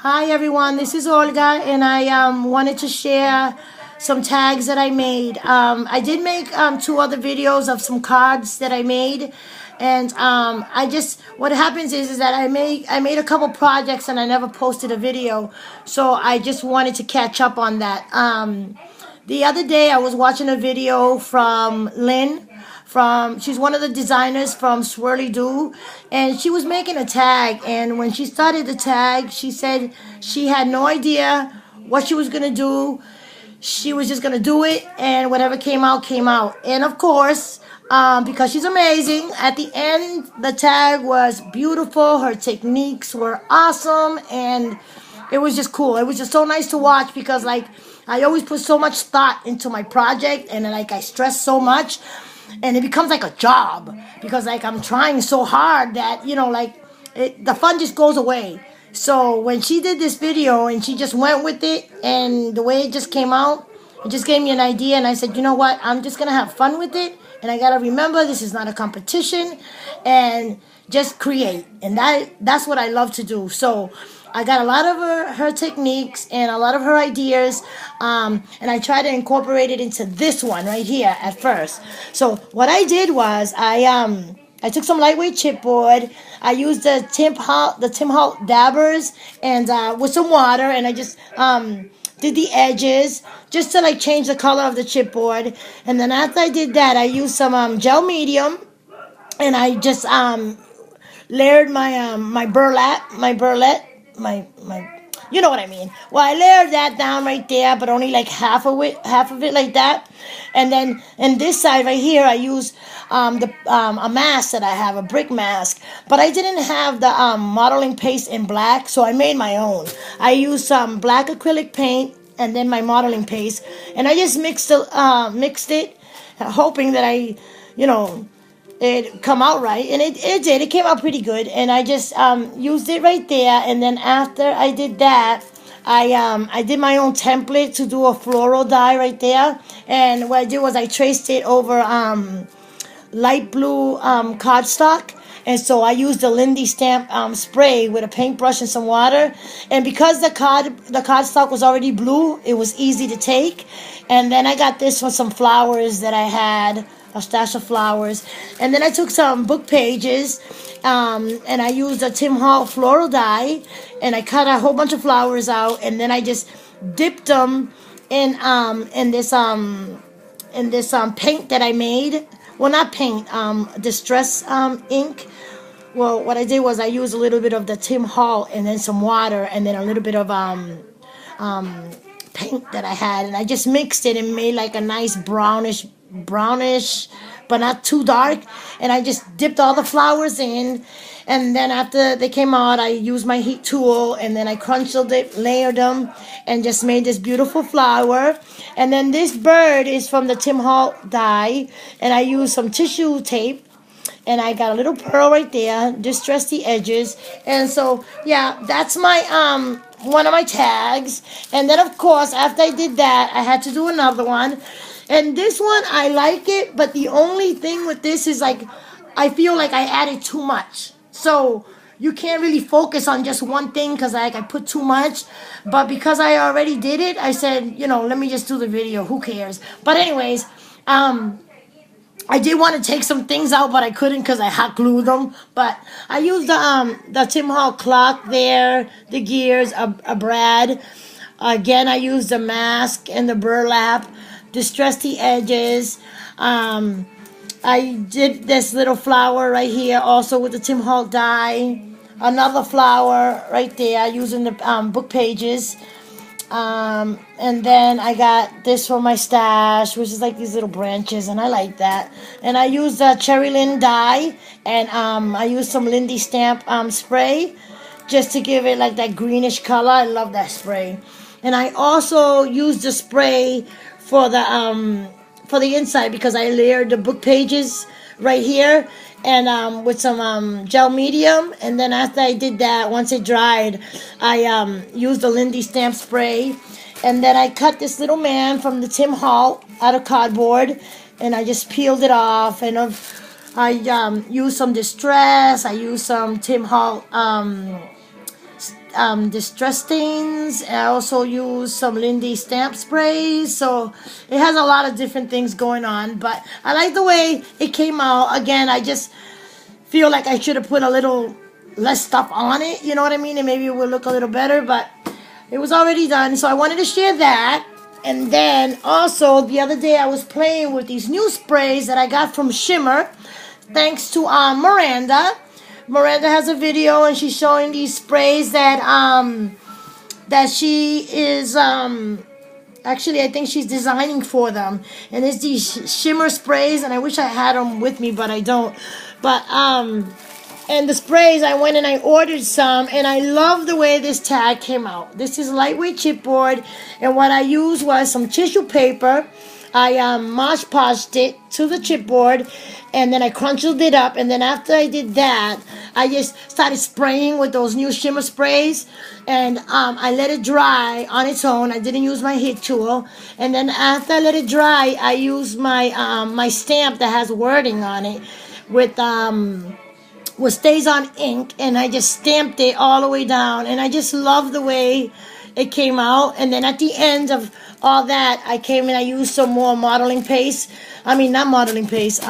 Hi everyone, this is Olga, and I wanted to share some tags that I made. I did make two other videos of some cards that I made, and what happens is that I made a couple projects and I never posted a video, so I just wanted to catch up on that. The other day I was watching a video from Lynn, from she's one of the designers from Swirly Doo, and she was making a tag, and when she started the tag she said she had no idea what she was going to do. She was just going to do it, and whatever came out came out. And of course, because she's amazing, at the end the tag was beautiful, her techniques were awesome, and it was just cool. It was just so nice to watch because like I always put so much thought into my project, and like I stress so much, and it becomes like a job because like I'm trying so hard that the fun just goes away. So when she did this video and she just went with it, and the way it just came out, it just gave me an idea, and I said, you know what, I'm just gonna have fun with it, and I gotta remember this is not a competition, and just create. And that's what I love to do. So I got a lot of her techniques and a lot of her ideas, and I try to incorporate it into this one right here at first. So what I did was I took some lightweight chipboard. I used the Tim Halt dabbers, and with some water, and I just did the edges just to like change the color of the chipboard. And then after I did that, I used some gel medium, and I just layered my burlap, my you know what I mean. Well, I layered that down right there, but only like half of it like that. And then in this side right here, I use a mask that I have, a brick mask, but I didn't have the modeling paste in black, so I made my own. I used some black acrylic paint and then my modeling paste, and I just mixed it, hoping that it come out right, and it did. It came out pretty good, and I just used it right there. And then after I did that, I did my own template to do a floral die right there. And what I did was I traced it over light blue cardstock. And so I used the Lindy stamp spray with a paintbrush and some water. And because the cardstock was already blue, it was easy to take. And then I got this with some flowers that I had, a stash of flowers. And then I took some book pages, and I used a Tim Halt floral die, and I cut a whole bunch of flowers out, and then I just dipped them in this paint that I made. Well, not paint, distress ink. Well, what I did was I used a little bit of the Tim Halt and then some water and then a little bit of paint that I had, and I just mixed it and made like a nice brownish, but not too dark. And I just dipped all the flowers in, and then after they came out, I used my heat tool, and then I crunched it, layered them, and just made this beautiful flower. And then this bird is from the Tim Halt die, and I used some tissue tape, and I got a little pearl right there, distressed the edges. And so yeah, that's my one of my tags. And then of course after I did that, I had to do another one. And this one, I like it, but the only thing with this is like, I feel like I added too much. So you can't really focus on just one thing because I put too much. But because I already did it, I said, let me just do the video. Who cares? But anyways, I did want to take some things out, but I couldn't because I hot glued them. But I used the Tim Halt clock there, the gears, a brad. Again, I used the mask and the burlap, distressed the edges. I did this little flower right here also with the Tim Halt die. Another flower right there using the book pages. And then I got this for my stash, which is like these little branches, and I like that. And I used the Cherry Lynn dye, and I used some Lindy stamp spray just to give it like that greenish color. I love that spray. And I also used the spray for the inside because I layered the book pages right here, and with some gel medium. And then after I did that, once it dried, I used the Lindy stamp spray, and then I cut this little man from the Tim Halt out of cardboard, and I just peeled it off. And I used some distress. I used some Tim Halt distress stains. I also use some Lindy stamp sprays. So it has a lot of different things going on. But I like the way it came out. Again, I just feel like I should have put a little less stuff on it. You know what I mean? And maybe it would look a little better. But it was already done. So I wanted to share that. And then also the other day I was playing with these new sprays that I got from Shimmer. Thanks to Miranda. Miranda has a video and she's showing these sprays that she is actually I think she's designing for them. And it's these Shimmer sprays, and I wish I had them with me, but I don't. But and the sprays, I went and I ordered some, and I love the way this tag came out. This is lightweight chipboard, and what I used was some tissue paper. I Mosh Podged it to the chipboard, and then I crunched it up, and then after I did that, I just started spraying with those new Shimmer sprays, and I let it dry on its own. I didn't use my heat tool, and then after I let it dry, I used my my stamp that has wording on it with Stays On ink, and I just stamped it all the way down, and I just love the way it came out. And then at the end of all that, I came and I used some more modeling paste. I mean, not modeling paste,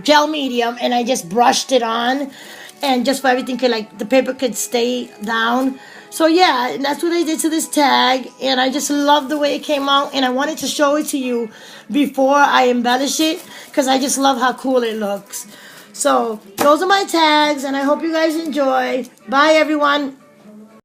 gel medium, and I just brushed it on, and just for everything could, like, the paper could stay down. So yeah, and that's what I did to this tag, and I just love the way it came out, and I wanted to show it to you before I embellish it, because I just love how cool it looks. So those are my tags, and I hope you guys enjoy. Bye, everyone.